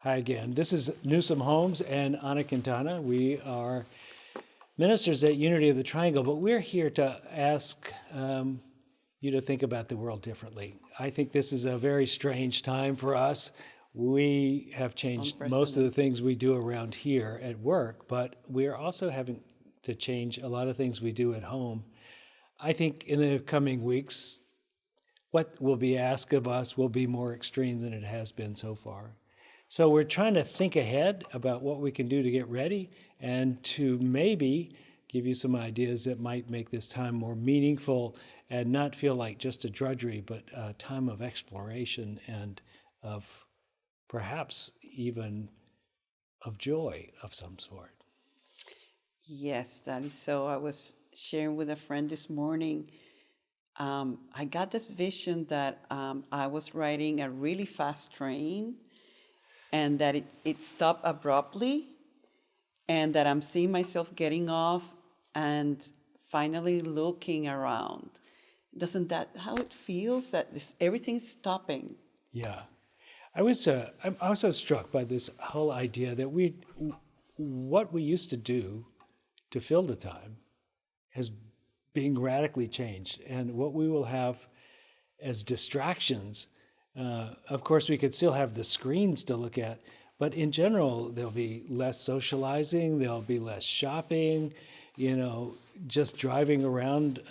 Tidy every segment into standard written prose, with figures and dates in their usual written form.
Hi again. This is Newsom Holmes and Ana Quintana. We are ministers at Unity of the Triangle, but we're here to ask you to think about the world differently. I think this is a very strange time for us. We have changed most of the things we do around here at work, but we're also having to change a lot of things we do at home. I think in the coming weeks, what will be asked of us will be more extreme than it has been so far. So we're trying to think ahead about what we can do to get ready and to maybe give you some ideas that might make this time more meaningful and not feel like just a drudgery, but a time of exploration and of perhaps even of joy of some sort. Yes, that is so. I was sharing with a friend this morning. I got this vision that I was riding a really fast train and that it stopped abruptly, and that I'm seeing myself getting off and finally looking around. Doesn't that how it feels that everything's stopping? Yeah. I'm also struck by this whole idea that what we used to do to fill the time has been radically changed. And what we will have as distractions, of course, we could still have the screens to look at, but in general, there'll be less socializing, there'll be less shopping, just driving around.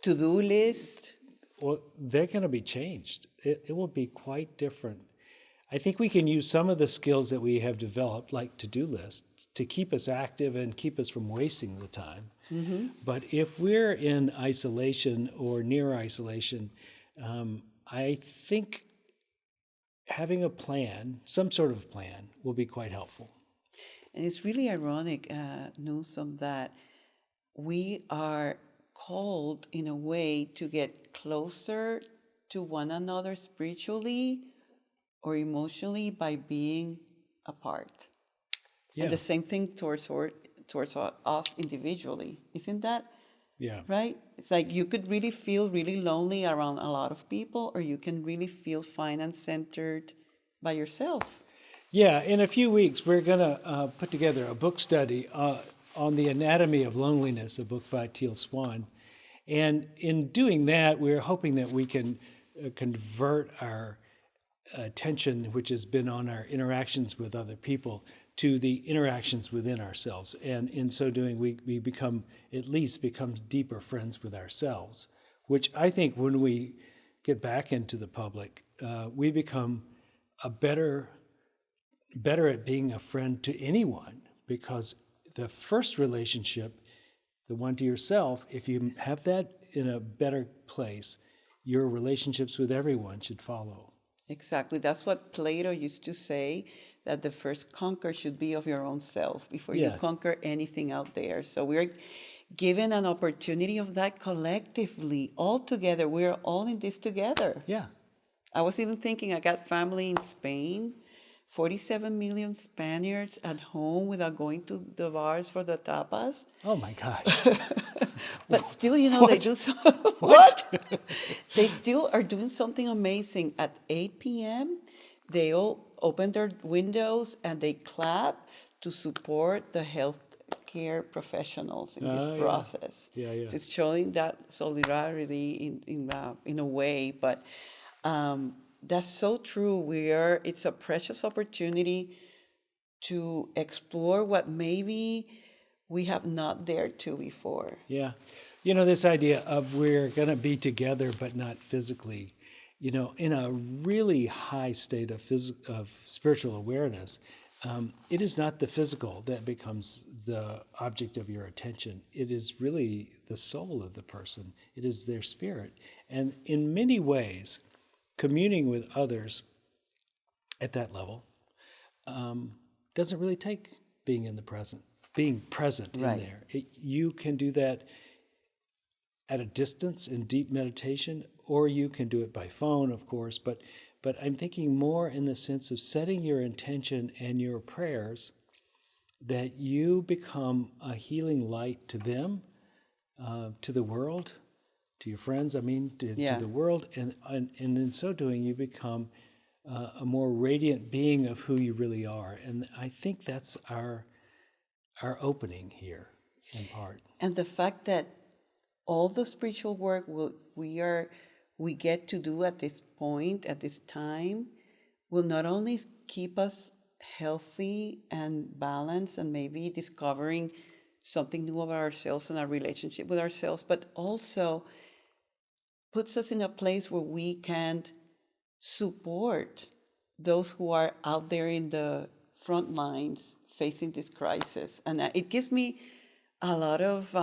To-do list? Well, they're going to be changed. It will be quite different. I think we can use some of the skills that we have developed, like to-do lists, to keep us active and keep us from wasting the time. Mm-hmm. But if we're in isolation or near isolation, I think having a plan, some sort of plan, will be quite helpful. And it's really ironic, Newsom, that we are called in a way to get closer to one another spiritually or emotionally by being apart. Yeah, And the same thing towards us individually. Isn't that yeah. right? It's like you could really feel really lonely around a lot of people, or you can really feel fine and centered by yourself. Yeah, in a few weeks, we're going to put together a book study on the anatomy of loneliness, a book by Teal Swan. And in doing that, we're hoping that we can convert our attention, which has been on our interactions with other people, to the interactions within ourselves. And in so doing, we become, at least becomes deeper friends with ourselves, which I think when we get back into the public, we become a better at being a friend to anyone, because the first relationship, the one to yourself, if you have that in a better place, your relationships with everyone should follow. Exactly. That's what Plato used to say, that the first conquer should be of your own self before you Yeah. conquer anything out there. So we're given an opportunity of that collectively, all together. We're all in this together. Yeah. I was even thinking, I got family in Spain, 47 million Spaniards at home without going to the bars for the tapas. Oh my gosh. But still, they do so. What? They still are doing something amazing. At 8 p.m., they all open their windows and they clap to support the healthcare professionals in this Yeah. process. Yeah. So it's showing that solidarity in a way, but that's so true. It's a precious opportunity to explore what maybe we have not dared to before. Yeah. This idea of we're going to be together but not physically, in a really high state of spiritual awareness, it is not the physical that becomes the object of your attention. It is really the soul of the person. It is their spirit. And in many ways, communing with others at that level doesn't really take being in the present, being present Right. in there. You can do that at a distance in deep meditation, or you can do it by phone, of course, but I'm thinking more in the sense of setting your intention and your prayers that you become a healing light to them, to the world, to your friends, to Yeah. the world, and in so doing, you become a more radiant being of who you really are. And I think that's our opening here in part. And the fact that all the spiritual work we get to do at this point, at this time, will not only keep us healthy and balanced and maybe discovering something new about ourselves and our relationship with ourselves, but also puts us in a place where we can support those who are out there in the front lines facing this crisis. And it gives me a lot of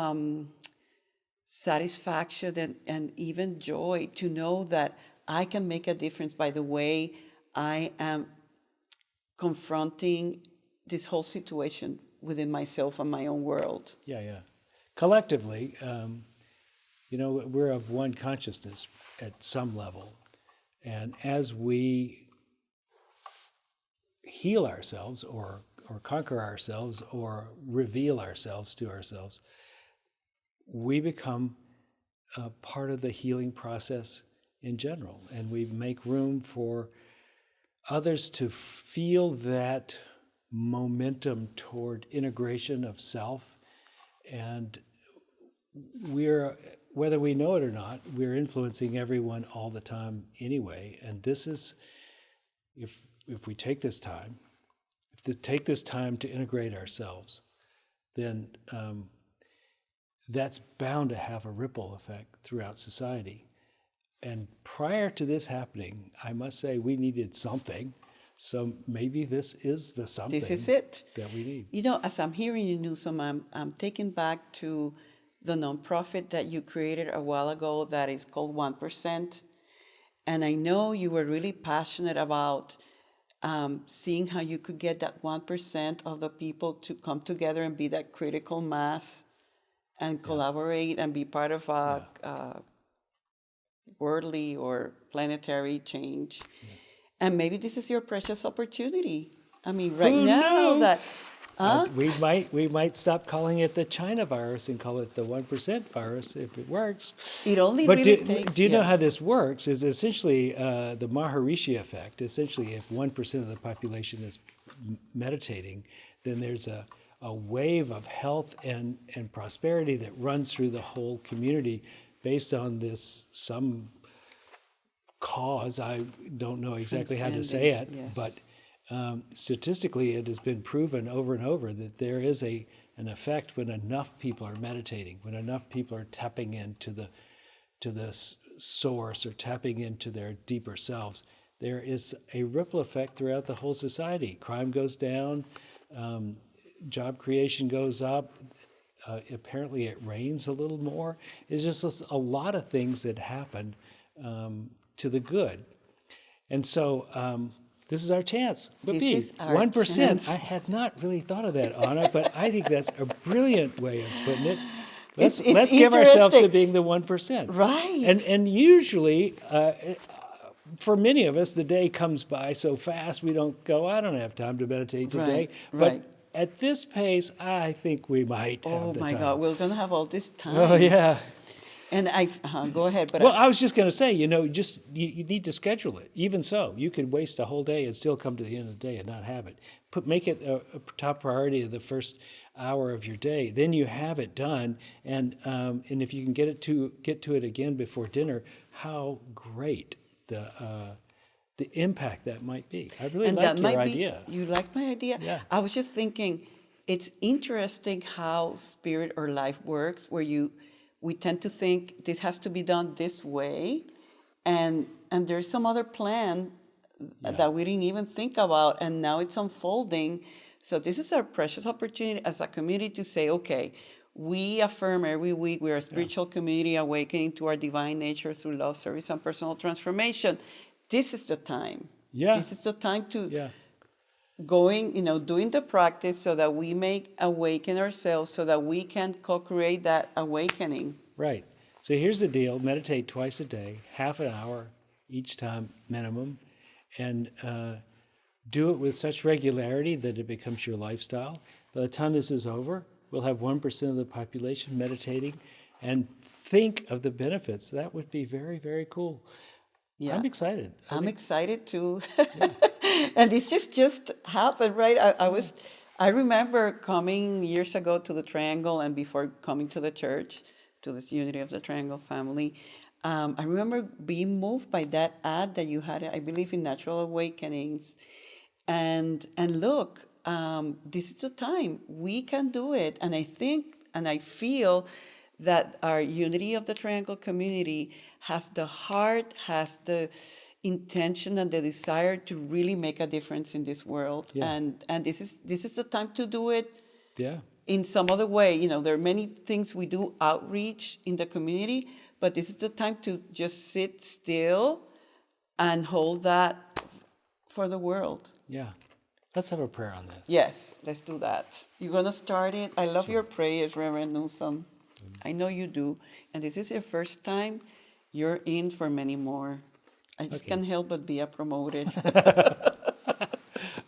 satisfaction and even joy to know that I can make a difference by the way I am confronting this whole situation within myself and my own world. Yeah. Collectively, we're of one consciousness at some level. And as we heal ourselves or conquer ourselves or reveal ourselves to ourselves, we become a part of the healing process in general. And we make room for others to feel that momentum toward integration of self. And we're, whether we know it or not, we're influencing everyone all the time anyway. And this is, if we take this time, to integrate ourselves, then that's bound to have a ripple effect throughout society. And prior to this happening, I must say we needed something. So maybe this is the something. This is it that we need. You know, as I'm hearing you, Neusom, I'm taken back to the nonprofit that you created a while ago that is called 1%. And I know you were really passionate about seeing how you could get that 1% of the people to come together and be that critical mass and collaborate and be part of a worldly or planetary change. And maybe this is your precious opportunity. I mean, right now that we might stop calling it the China virus and call it the 1% virus if it works. It only but really takes. Do you know how this works? Is essentially the Maharishi Effect. Essentially, if 1% of the population is meditating, then there's a wave of health and prosperity that runs through the whole community based on this some cause. I don't know exactly how to say it, but statistically it has been proven over and over that there is an effect when enough people are meditating, when enough people are tapping into the source or tapping into their deeper selves. There is a ripple effect throughout the whole society. Crime goes down, job creation goes up. Apparently it rains a little more. It's just a lot of things that happen to the good. And so this is our chance. But This is our 1%, chance. I had not really thought of that, Anna, but I think that's a brilliant way of putting it. Let's give ourselves to being the 1%. Right. And usually, for many of us, the day comes by so fast we don't go, I don't have time to meditate today. Right. But at this pace, I think we might have the time. Oh my God, we're going to have all this time. Oh, yeah. And go ahead. But Well, I was just going to say, you need to schedule it. Even so, you could waste a whole day and still come to the end of the day and not have it. Make it a top priority of the first hour of your day. Then you have it done, and if you can get to it again before dinner, how great the impact that might be. I really like your idea. You like my idea? Yeah. I was just thinking, it's interesting how spirit or life works, where we tend to think this has to be done this way, and there's some other plan that we didn't even think about, and now it's unfolding. So this is our precious opportunity as a community to say, okay, we affirm every week we're a spiritual community awakening to our divine nature through love, service, and personal transformation. This is the time. Yeah. This is the time to doing the practice so that we may awaken ourselves, so that we can co-create that awakening. Right. So here's the deal. Meditate twice a day, half an hour each time minimum, and do it with such regularity that it becomes your lifestyle. By the time this is over, we'll have 1% of the population meditating, and think of the benefits. That would be very, very cool. Yeah. I'm excited. I'm excited too. And this just happened, right? I remember coming years ago to the Triangle and before coming to the church, to this Unity of the Triangle family. I remember being moved by that ad that you had, I believe, in Natural Awakenings. And look, this is the time we can do it. And I think and I feel that our Unity of the Triangle community has the heart, has the intention and the desire to really make a difference in this world. Yeah. And this is the time to do it Yeah. in some other way. You know, there are many things we do outreach in the community, but this is the time to just sit still and hold that for the world. Yeah. Let's have a prayer on that. Yes, let's do that. You're going to start it. I love your prayers, Reverend Newsom. I know you do. And this is your first time. You're in for many more. I just Okay. can't help but be promoted.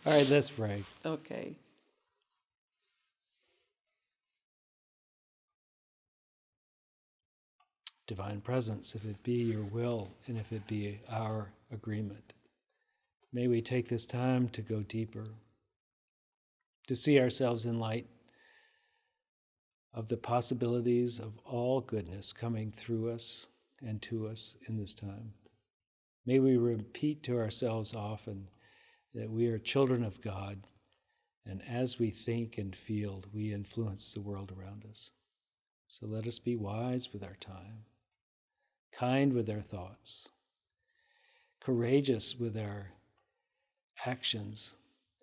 All right, let's pray. Okay. Divine Presence, if it be your will and if it be our agreement, may we take this time to go deeper, to see ourselves in light of the possibilities of all goodness coming through us and to us in this time. May we repeat to ourselves often that we are children of God, and as we think and feel, we influence the world around us. So let us be wise with our time, kind with our thoughts, courageous with our actions,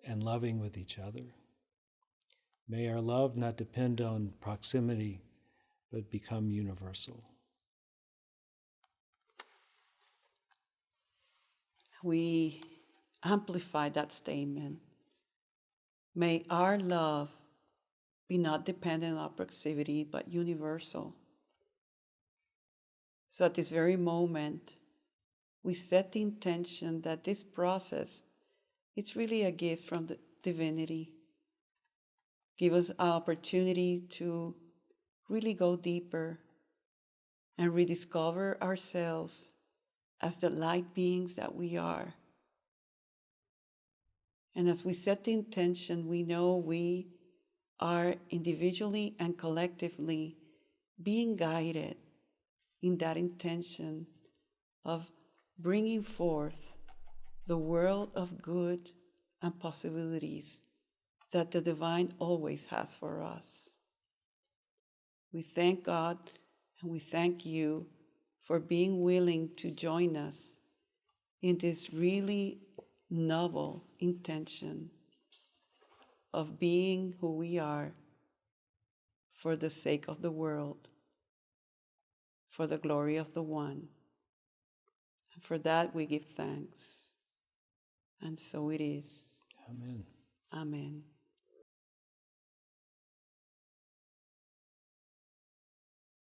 and loving with each other. May our love not depend on proximity, but become universal. We amplify that statement. May our love be not dependent on proximity, but universal. So at this very moment, we set the intention that this process, it's really a gift from the divinity. Give us an opportunity to really go deeper and rediscover ourselves as the light beings that we are. And as we set the intention, we know we are individually and collectively being guided in that intention of bringing forth the world of good and possibilities that the divine always has for us. We thank God and we thank you for being willing to join us in this really noble intention of being who we are for the sake of the world, for the glory of the One. And for that we give thanks. And so it is. Amen. Amen.